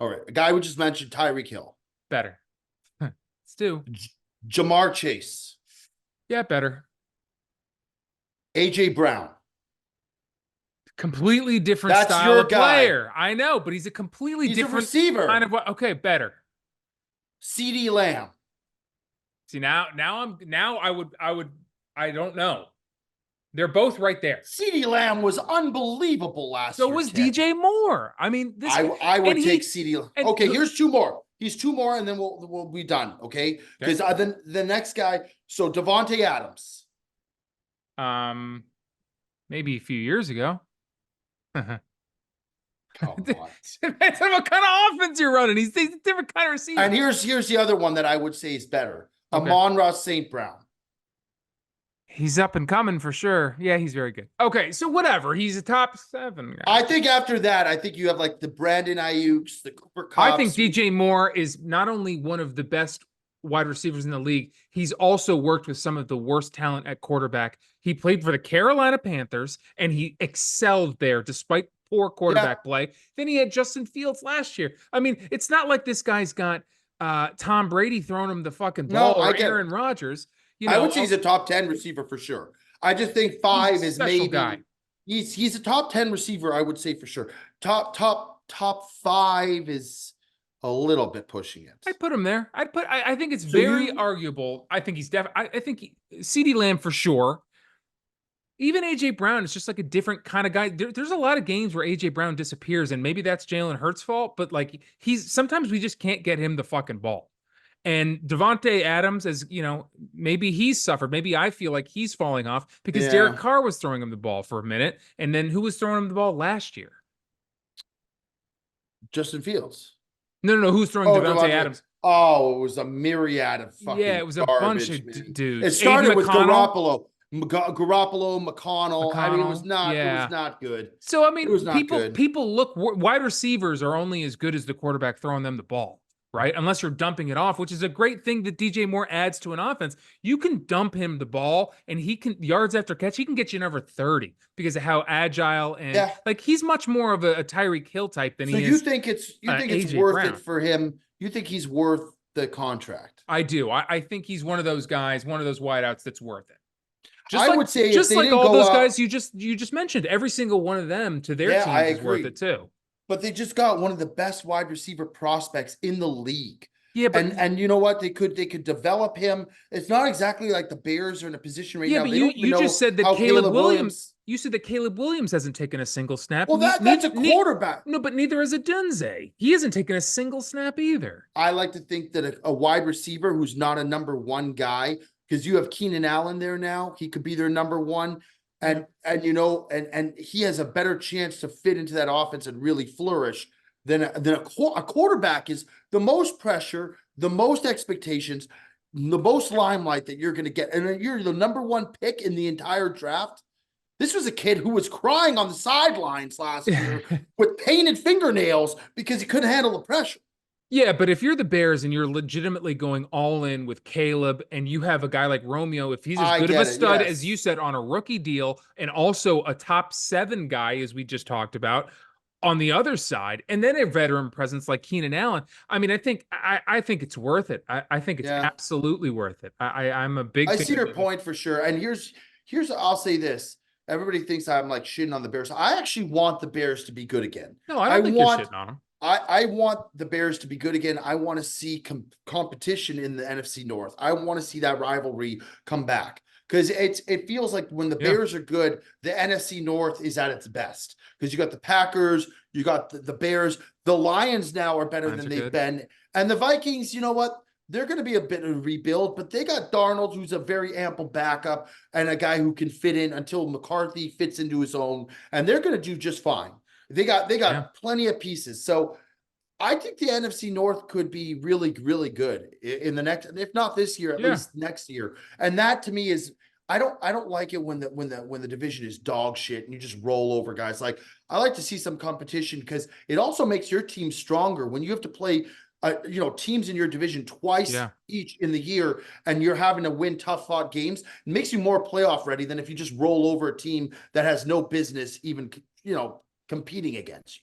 All right. A guy we just mentioned, Tyreek Hill. Better. It's 2. Jamar Chase. Yeah, better. AJ Brown. Completely different That's style your of guy. player. I know, but he's a completely He's a different receiver. kind of what. Okay, better. CeeDee Lamb. See, now I don't know. They're both right there. CeeDee Lamb was unbelievable last So year. was Ted. DJ Moore. I mean, this I would take CeeDee. and Okay, look- here's 2 more. He's 2 more, and then we'll be done. Okay, because then the next guy. So Devontae Adams. Maybe a few years ago. Come on. Depends on what kind of offense you're running. He's a different kind of receiver. And here's the other one that I would say is better. Okay. Amon-Ra St. Brown. He's up and coming for sure. Yeah, he's very good. Okay, so whatever. He's a top 7 guy. I think after that, I think you have like the Brandon Ayuk's, the Cooper Kupps. I think DJ Moore is not only one of the best wide receivers in the league, he's also worked with some of the worst talent at quarterback. He played for the Carolina Panthers, and he excelled there despite poor quarterback play. Then he had Justin Fields last year. I mean, it's not like this guy's got Tom Brady throwing him the fucking ball or Aaron Rodgers. I would say he's a top 10 receiver for sure. I just think 5 is maybe guy. He's a top 10 receiver, I would say for sure. Top 5 is a little bit pushing it. I'd put him there. I think it's very arguable. I think he's I think CeeDee Lamb for sure. Even AJ Brown is just like a different kind of guy. There's a lot of games where AJ Brown disappears, and maybe that's Jalen Hurts' fault, but like sometimes we just can't get him the fucking ball. And Devontae Adams, as maybe he's suffered. Maybe I feel like he's falling off because Derek Carr was throwing him the ball for a minute. And then who was throwing him the ball last year? Justin Fields. No. Who's throwing Devontae Adams? Oh, it was a myriad of Yeah, fucking it was a bunch garbage, of man. It dudes. Aiden started with McConnell, Garoppolo, McConnell. I mean, McConnell. it was Yeah. not good. So I It mean, was not people good. people look wide receivers are only as good as the quarterback throwing them the ball, right? Unless you're dumping it off, which is a great thing that DJ Moore adds to an offense. You can dump him the ball and he can yards after catch, he can get you another 30 because of how agile and Yeah. like he's much more of a Tyreek Hill type than So he is you think it's AJ worth it Brown. for him? You think he's worth the contract? I do. I think he's one of those guys, one of those wideouts that's worth it. Just I like would say if just they like didn't all go those out, guys you just mentioned, every single one of them to their yeah, I teams is worth agree. it too. But they just got one of the best wide receiver prospects in the league. Yeah, but And you know what? They could develop him. It's not exactly like the Bears are in a position right yeah, now. but They you don't even you just know said that how Caleb Caleb Williams. Williams. You said that Caleb Williams hasn't taken a single snap. Well, that's a quarterback. No, but neither has a Dunze. He hasn't taken a single snap either. I like to think that a wide receiver who's not a number one guy, because you have Keenan Allen there now. He could be their number one. And you know, and he has a better chance to fit into that offense and really flourish than a quarterback is the most pressure, the most expectations, the most limelight that you're going to get. And you're the number one pick in the entire draft. This was a kid who was crying on the sidelines last year with painted fingernails because he couldn't handle the pressure. Yeah, but if you're the Bears and you're legitimately going all in with Caleb and you have a guy like Romeo, if he's as I good of a get it. stud as you Yes. said on a rookie deal and also a top 7 guy, as we just talked about, on the other side, and then a veteran presence like Keenan Allen, I mean, I think it's worth it. I think it's Yeah. absolutely worth it. I'm a big I fan see of your giving. point for sure. And here's I'll say this. Everybody thinks I'm like shitting on the Bears. I actually want the Bears to be good again. No, I I don't think you're want shitting on him. I want the Bears to be good again. I want to see competition in the NFC North. I want to see that rivalry come back because it feels like when the Yeah, Bears are good, the NFC North is at its best because you got the Packers, you got the Bears, the Lions now are better Lions than are they've good. been, and the Vikings. You know what? They're going to be a bit of a rebuild, but they got Darnold, who's a very ample backup and a guy who can fit in until McCarthy fits into his own, and they're going to do just fine. They Yeah, got plenty of pieces. So I think the NFC North could be really, really good in the next, if not this year, at yeah. least next year. And that to me is, I don't like it when the division is dog shit and you just roll over guys. Like I like to see some competition because it also makes your team stronger when you have to play. Teams in your division twice Yeah. each in the year, and you're having to win tough fought games. It makes you more playoff ready than if you just roll over a team that has no business even, competing against you.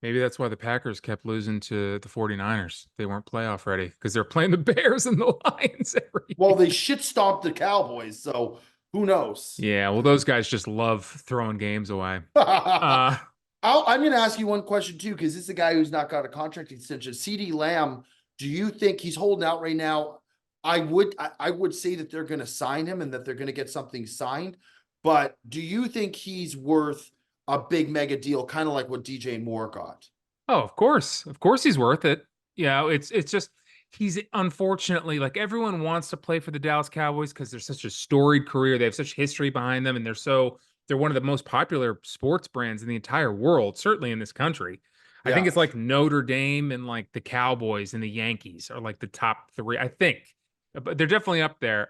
Maybe that's why the Packers kept losing to the 49ers. They weren't playoff ready because they're playing the Bears and the Lions every Well, year. they shit stomped the Cowboys, so who knows? Yeah, well, those guys just love throwing games away. Uh, I'm going to ask you one question too, because this is a guy who's not got a contract extension. CD Lamb, do you think he's holding out right now? I would say that they're going to sign him and that they're going to get something signed. But do you think he's worth a big mega deal, kind of like what DJ Moore got? oh, of course, he's worth it. It's just he's unfortunately like everyone wants to play for the Dallas Cowboys because they're such a storied career. They have such history behind them, and they're one of the most popular sports brands in the entire world, certainly in this country. I think Yeah, it's like Notre Dame and like the Cowboys and the Yankees are like the top 3. I think, but they're definitely up there.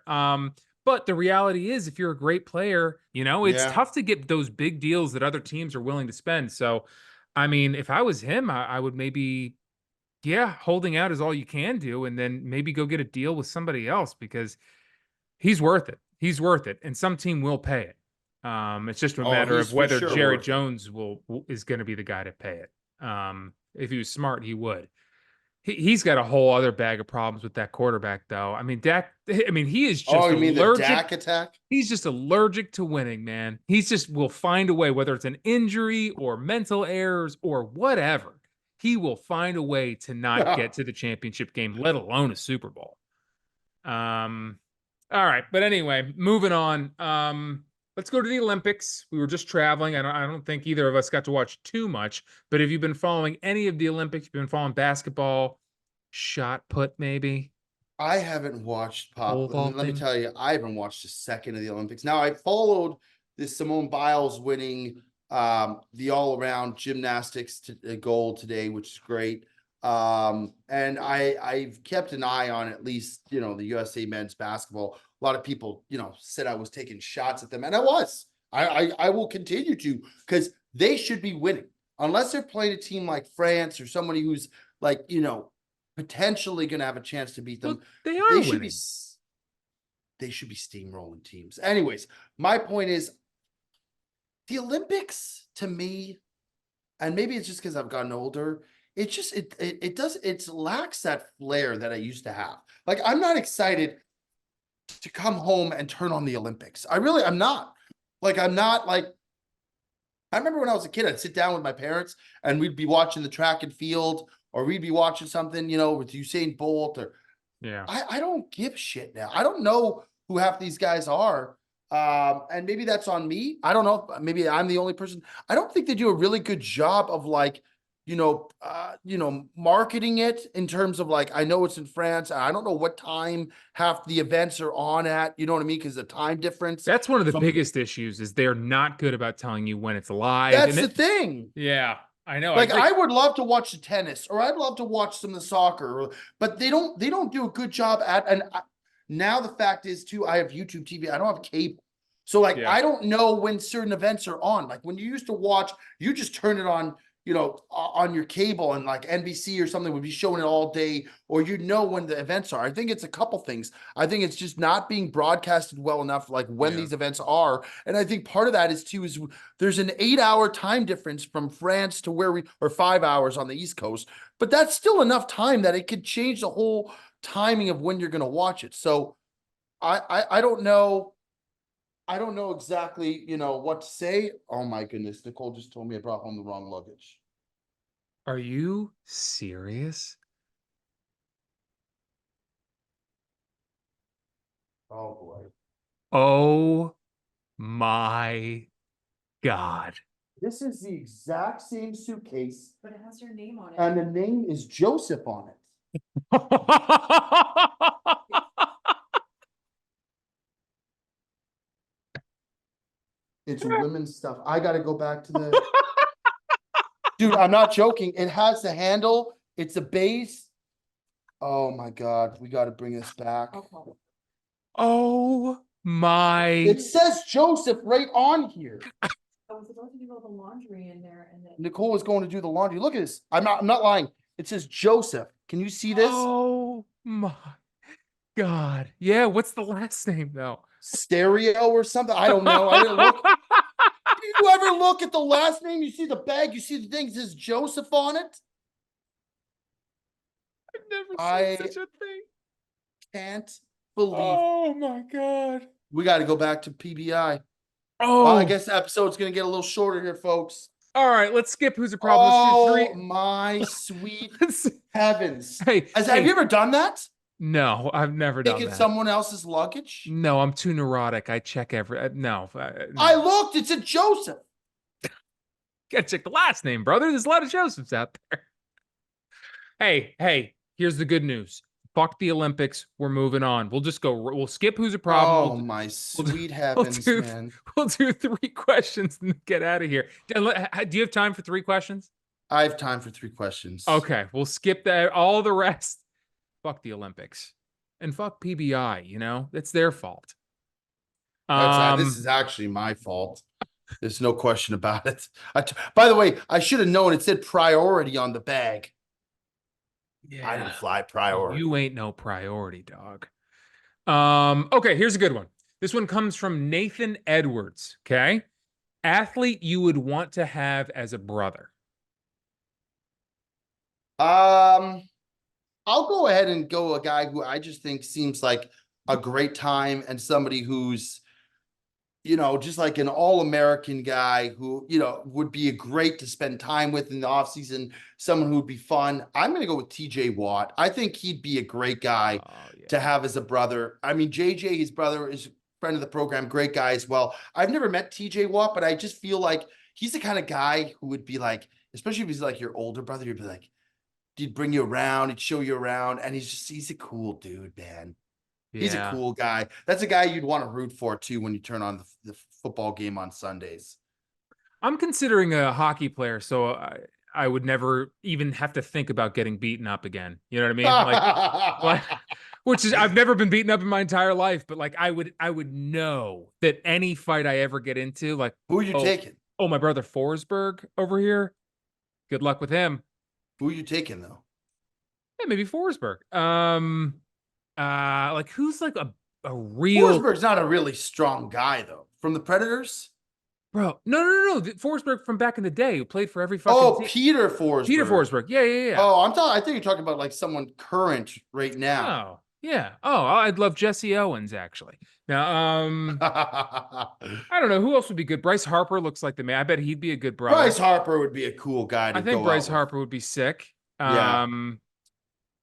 But the reality is, if you're a great player, it's yeah. tough to get those big deals that other teams are willing to spend. So, I mean, if I was him, I would maybe, yeah, holding out is all you can do, and then maybe go get a deal with somebody else because he's worth it. He's worth it, and some team will pay it. It's just a Oh, matter of he's for whether sure Jerry worth it. Jones is going to be the guy to pay it. If he was smart, he would. He's got a whole other bag of problems with that quarterback, though. I mean, Dak. I mean, he is Oh, just you mean the allergic. Dak attack? He's just allergic to winning, man. He's just will find a way, whether it's an injury or mental errors or whatever. He will find a way to not get to the championship game, let alone a Super Bowl. Um, all right, but anyway, moving on. Let's go to the Olympics. We were just traveling. I don't think either of us got to watch too much, but have you been following any of the Olympics? You've been following basketball, shot put, maybe I haven't watched pole pop. Let me vaulting. tell you, I haven't watched a second of the Olympics. Now I followed this Simone Biles winning the all around gymnastics gold today, which is great. And I've kept an eye on at least, the USA men's basketball. A lot of people, said I was taking shots at them, and I was. I will continue to, because they should be winning. Unless they're playing a team like France or somebody who's like, potentially going to have a chance to beat them. Well, they are They winning. should be steamrolling teams. Anyways, my point is the Olympics to me, and maybe it's just because I've gotten older, it lacks that flair that I used to have. Like, I'm not excited to come home and turn on the Olympics. I'm not. Like, I'm not like, I remember when I was a kid, I'd sit down with my parents and we'd be watching the track and field, or we'd be watching something, with Usain Bolt, or Yeah. I don't give a shit now. I don't know who half these guys are. And maybe that's on me. I don't know. Maybe I'm the only person. I don't think they do a really good job of like, marketing it in terms of like, I know it's in France. I don't know what time half the events are on at, you know what I mean? Because the time difference. That's one of the From, biggest issues is they're not good about telling you when it's live. that's the thing. Yeah, I know. Like, I would love to watch the tennis, or I'd love to watch some of the soccer, but they don't do a good job at, now the fact is too, I have YouTube TV. I don't have cable. So like, Yeah. I don't know when certain events are on. Like, when you used to watch, you just turn it on, on your cable, and like NBC or something would be showing it all day, or when the events are. I think it's a couple things. I think it's just not being broadcasted well enough, like when these events are. And I think part of that is there's an 8-hour time difference from France to or 5 hours on the East Coast, but that's still enough time that it could change the whole timing of when you're going to watch it. So I don't know. I don't know exactly, what to say. Oh my goodness. Nicole just told me I brought home the wrong luggage. Are you serious? Oh boy. Oh my God. This is the exact same suitcase, But it has your name on it. and the name is Joseph on it. It's women's stuff. I got to go back to the. Dude, I'm not joking. It has the handle. It's a base. Oh my God. We got to bring this back. Okay. Oh my. It says Joseph right on here. I was supposed to do all the laundry in there, and then Nicole was going to do the laundry. Look at this. I'm not lying. It says Joseph. Can you see this? Oh my God. Yeah, what's the last name though? Stereo or something? I don't know. I didn't look. Do you ever look at the last name? You see the bag, you see the thing, it says Joseph on it. I've never I- seen such a thing. Can't believe. Oh my God. We got to go back to PBI. Oh, Well, I guess the episode's going to get a little shorter here, folks. all right. Let's skip who's a problem. Let's do Oh my sweet three. heavens. Hey, Have you ever done that? No, I've never done Taking that. someone else's luggage? No, I'm too neurotic. I check no. I looked, it said Joseph. Gotta check the last name, brother. There's a lot of Josephs out there. Hey, here's the good news. Fuck the Olympics. We're moving on. We'll just go. We'll skip who's a problem. Oh We'll, my we'll sweet heavens, man. we'll do 3 questions and get out of here. Do you have time for 3 questions? I have time for 3 questions. Okay, we'll skip that. All the rest. Fuck the Olympics and fuck PBI. It's their fault. This is actually my fault. There's no question about it. By the way, I should have known it said priority on the bag. Yeah. I didn't fly priority. You ain't no priority, dog. Okay, here's a good one. This one comes from Nathan Edwards. Okay. Athlete you would want to have as a brother. I'll go ahead and go a guy who I just think seems like a great time, and somebody who's, just like an all-American guy who, would be a great to spend time with in the offseason, someone who would be fun. I'm going to go with TJ Watt. I think he'd be a great guy to have as a brother. I mean, JJ, his brother, is a friend of the program, great guy as well. I've never met TJ Watt, but I just feel like he's the kind of guy who would be like, especially if he's like your older brother, you'd be like, he'd bring you around, he'd show you around, and he's a cool dude, man. He's a cool guy. That's a guy you'd want to root for too when you turn on the football game on Sundays. I'm considering a hockey player, so I would never even have to think about getting beaten up again. You know what I mean? Like, which is I've never been beaten up in my entire life, but like I would know that any fight I ever get into, like, Who are you taking? oh, my brother Forsberg over here. Good luck with him. Who are you taking though? Yeah, maybe Forsberg. Like who's like a real Forsberg's not a really strong guy though. From the Predators? bro? No. Forsberg from back in the day who played for every fucking Oh, team. Peter Forsberg. Peter Forsberg. Yeah. Oh, I think you're talking about like someone current right now. Oh, yeah. Oh, I'd love Jesse Owens actually. Now, I don't know who else would be good. Bryce Harper looks like the man. I bet he'd be a good brother. Bryce Harper would be a cool guy to I think go Bryce out Harper would be sick. Yeah.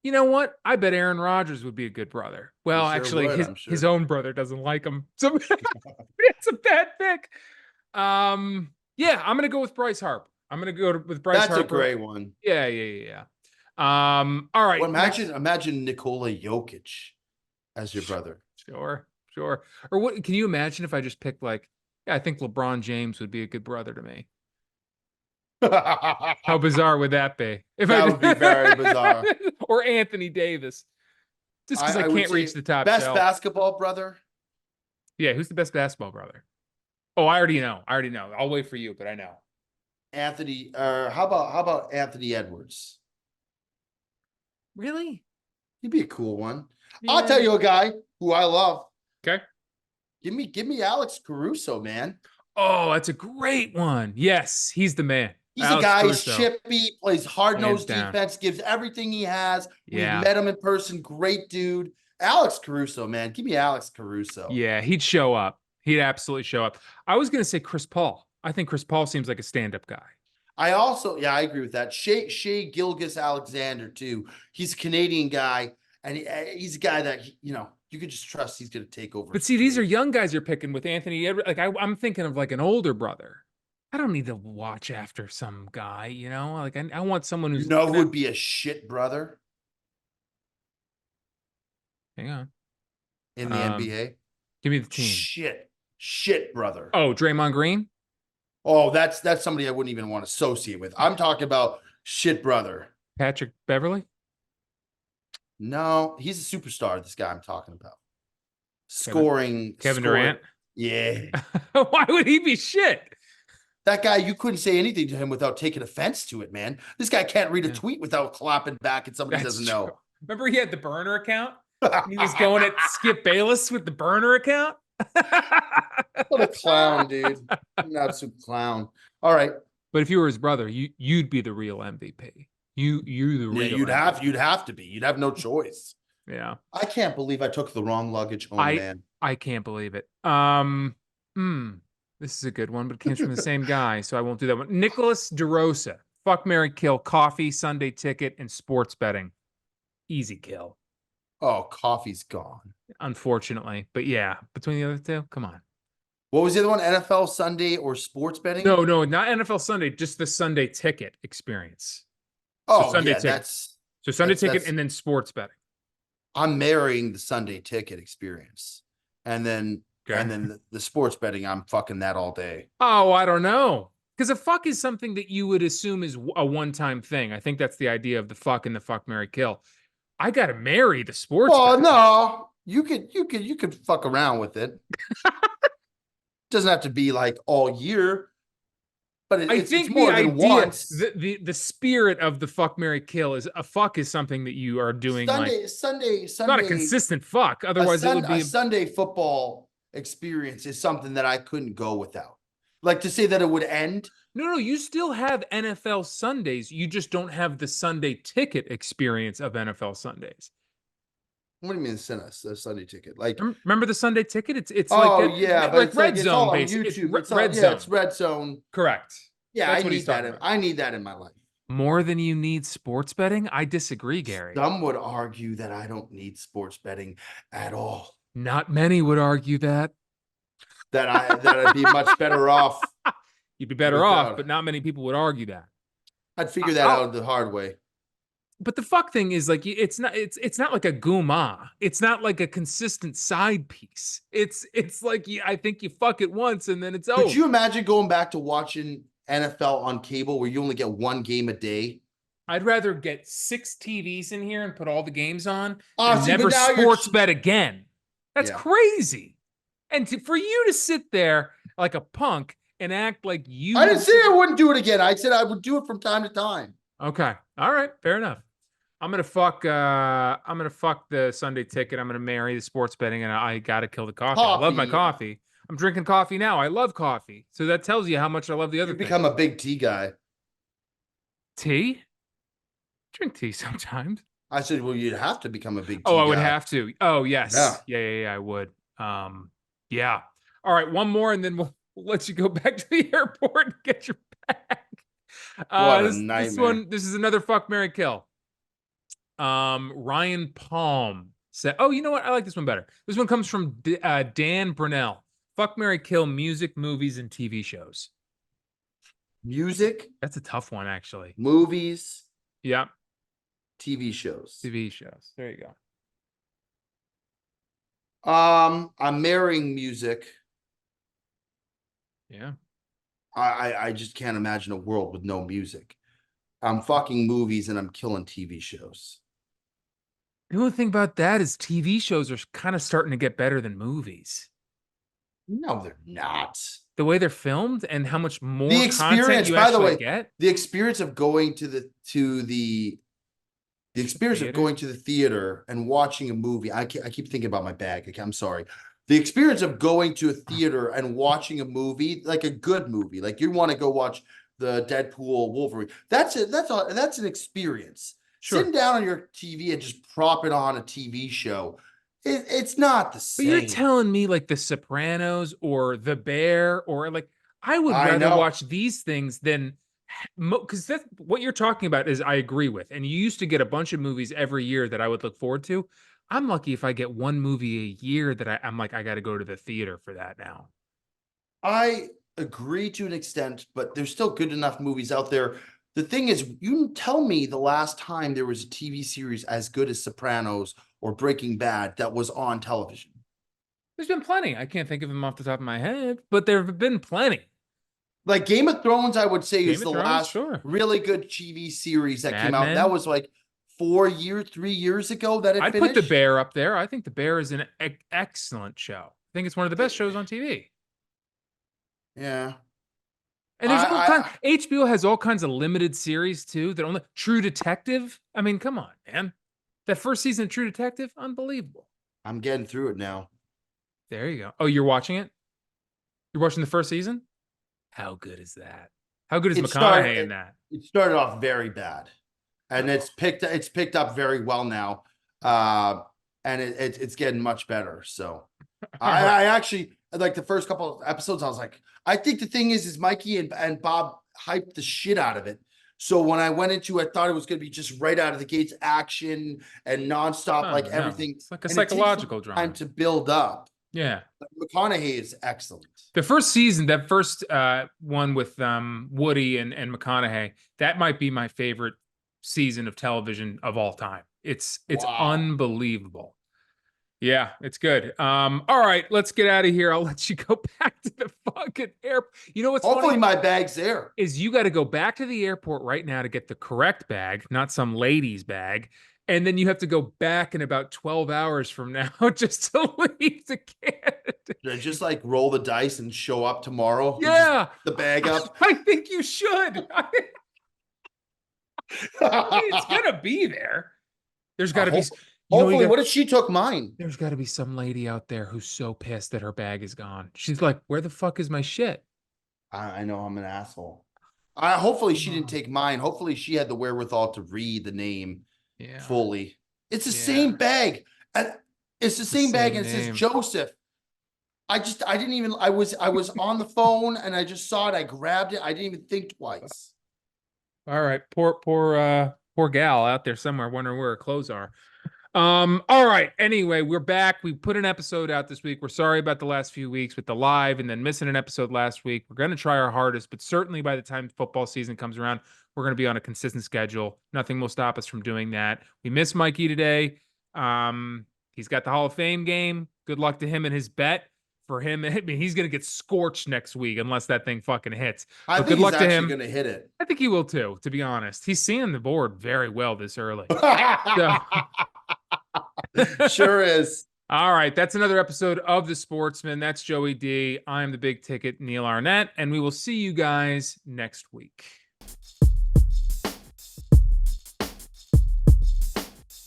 You know what? I bet Aaron Rodgers would be a good brother. Well, sure actually, would, his own brother doesn't like him. So it's a bad pick. Yeah, I'm gonna go with Bryce Harper. I'm gonna go with Bryce That's Harper. a great one. Yeah. All right. Well, imagine Nikola Jokic as your brother. Sure. Or what? Can you imagine if I just picked like? Yeah, I think LeBron James would be a good brother to me. How bizarre would that be? That would be very bizarre. Or Anthony Davis, just because I would can't say reach the top best shelf. basketball brother. Yeah, who's the best basketball brother? Oh, I already know. I'll wait for you, but I know. Anthony. How about Anthony Edwards? Really? He'd be a cool one. Yeah. I'll tell you a guy who I love. Okay. Give me Alex Caruso, man. Oh, that's a great one. Yes, he's the man. He's Alex a guy, Caruso. he's chippy, plays hard-nosed Hands down. defense, gives everything he has. Yeah. We've met him in person. Great dude. Alex Caruso, man. Give me Alex Caruso. Yeah, he'd show up. He'd absolutely show up. I was going to say Chris Paul. I think Chris Paul seems like a stand-up guy. I agree with that. Shea Gilgeous-Alexander, too. He's a Canadian guy, and he's a guy that, you could just trust he's going to take over. But see, these are young guys you're picking with Anthony Edwards. Like I'm thinking of like an older brother. I don't need to watch after some guy, Like I want someone who's who would be a shit brother Hang on. in the NBA? Give me the team. Shit brother. Oh, Draymond Green? Oh, that's somebody I wouldn't even want to associate with. I'm talking about shit brother. Patrick Beverly? No, he's a superstar, this guy I'm talking about. Kevin Durant? Yeah. Why would he be shit? That guy, you couldn't say anything to him without taking offense to it, man. This guy can't read a tweet without clapping back at somebody That's doesn't true. know. Remember he had the burner account? He was going at Skip Bayless with the burner account? What a clown, dude. An absolute clown. All right. But if you were his brother, you'd be the real MVP. You're the real MVP. You'd have to be. You'd have no choice. Yeah. I can't believe I took the wrong luggage home, man. I can't believe it. This is a good one, but it came from the same guy, so I won't do that one. Nicholas DeRosa. Fuck, marry, kill, coffee, Sunday ticket, and sports betting. Easy kill. Oh, coffee's gone. Unfortunately. But yeah, between the other two, come on. What was the other one? NFL Sunday or sports betting? No, not NFL Sunday, just the Sunday ticket experience. Oh, Sunday yeah, ticket. So Sunday ticket that's- and then sports betting. I'm marrying the Sunday ticket experience. And then the sports betting, I'm fucking that all day. Oh, I don't know. Because a fuck is something that you would assume is a one-time thing. I think that's the idea of the fuck and the fuck, marry, kill. I gotta marry the sports. Oh, betting. no. You could fuck around with it. Doesn't have to be like all year. But it's more than once. The spirit of the fuck, marry, kill is a fuck is something that you are doing Sunday. Not a consistent fuck. Otherwise, it would be a Sunday football experience is something that I couldn't go without. Like to say that it would end. No, you still have NFL Sundays. You just don't have the Sunday ticket experience of NFL Sundays. What do you mean a Sunday ticket? Like remember the Sunday ticket? It's but like Red it's Zone all on basically. YouTube. It's Red Zone. It's Red Zone. Correct. Yeah, That's what he's talking about. I need that in my life. More than you need sports betting? I disagree, Gary. Some would argue that I don't need sports betting at all. Not many would argue that. That I'd be much better off. You'd be better off, but not many people would argue that. I'd figure that out the hard way. But the fuck thing is like it's not like a guma. It's not like a consistent side piece. It's like I think you fuck it once and then it's over. Could you imagine going back to watching NFL on cable where you only get one game a day. I'd rather get 6 TVs in here and put all the games on and See, but never now sports bet again. That's Yeah. crazy. And for you to sit there like a punk and act like you... I didn't say I wouldn't do it again. I said I would do it from time to time. Okay. All right. Fair enough. I'm gonna fuck the Sunday ticket. I'm gonna marry the sports betting, and I gotta kill the coffee. I love my coffee. I'm drinking coffee now. I love coffee. So that tells you how much I love the other You thing. become a big tea guy. Tea? Drink tea sometimes. I said, well, you'd have to become a big tea Oh, I would guy. have to. Oh, yes. Yeah, I would. Yeah. All right, one more, and then we'll let you go back to the airport and get your bag. What a this nightmare. This is another fuck, marry, kill. Ryan Palm said, oh, you know what? I like this one better. This one comes from Dan Brunell. Fuck, marry, kill music, movies, and TV shows. Music? That's a tough one, actually. Movies? Yeah. TV shows. TV shows. There you go. I'm marrying music. Yeah. I just can't imagine a world with no music. I'm fucking movies and I'm killing TV shows. The only thing about that is TV shows are kind of starting to get better than movies. No, they're not. The way they're filmed and how much more The experience, by the way, get. the experience of going to the experience of going to the theater and watching a movie. I keep thinking about my bag. I'm sorry. The experience of going to a theater and watching a movie, like a good movie, like you want to go watch the Deadpool Wolverine. That's an experience. Sure. Sitting down on your TV and just propping on a TV show, it's not the same. But you're telling me like The Sopranos or The Bear or like I would rather watch these things than because that's what you're talking about is I agree with. And you used to get a bunch of movies every year that I would look forward to. I'm lucky if I get one movie a year that I'm like, I got to go to the theater for that now. I agree to an extent, but there's still good enough movies out there. The thing is, you tell me the last time there was a TV series as good as Sopranos or Breaking Bad that was on television. There's been plenty. I can't think of them off the top of my head, but there have been plenty. Like Game of Thrones, I would say is the last sure. really good TV series that Mad came out. Men. That was like 3 years ago that it I'd finished. put The Bear up there. I think The Bear is an excellent show. I think it's one of the best shows on TV. Yeah. And there's all kinds. HBO has all kinds of limited series too. That only True Detective. I mean, come on, man. That first season of True Detective, unbelievable. I'm getting through it now. There you go. Oh, you're watching it? You're watching the first season? How good is that? How good is McConaughey in that? It started off very bad, and it's picked up very well now, and it's getting much better. So, I actually like the first couple of episodes. I was like, I think the thing is Mikey and Bob hyped the shit out of it. So when I went into, I thought it was going to be just right out of the gates action and nonstop, everything. It's like a psychological drama. Time to build up. Yeah. But McConaughey is excellent. The first season, that first one with Woody and McConaughey, that might be my favorite season of television of all time. It's unbelievable. Yeah, it's good. All right, let's get out of here. I'll let you go back to the fucking airport. You know what's Hopefully funny my bag's there. is you got to go back to the airport right now to get the correct bag, not some lady's bag. And then you have to go back in about 12 hours from now just to leave the kid. Just like roll the dice and show up tomorrow. Yeah. The bag up. I think you should. It's going to be there. There's got to be. Hopefully, what if she took mine? There's got to be some lady out there who's so pissed that her bag is gone. She's like, where the fuck is my shit? I know I'm an asshole. Hopefully she didn't take mine. Hopefully she had the wherewithal to read the name fully. It's the same bag. And it's the same bag and it says Joseph. I was on the phone and I just saw it. I grabbed it. I didn't even think twice. All right. Poor gal out there somewhere wondering where her clothes are. All right. Anyway, we're back. We put an episode out this week. We're sorry about the last few weeks with the live and then missing an episode last week. We're going to try our hardest, but certainly by the time football season comes around, we're going to be on a consistent schedule. Nothing will stop us from doing that. We miss Mikey today. He's got the Hall of Fame game. Good luck to him and his bet. for him. I mean, he's going to get scorched next week unless that thing fucking hits. I But think good luck he's to actually him. going to hit it. I think he will too, to be honest. He's seeing the board very well this early. Sure is. All right. That's another episode of The Sportsman. That's Joey D. I am the big ticket, Neil Arnett, and we will see you guys next week.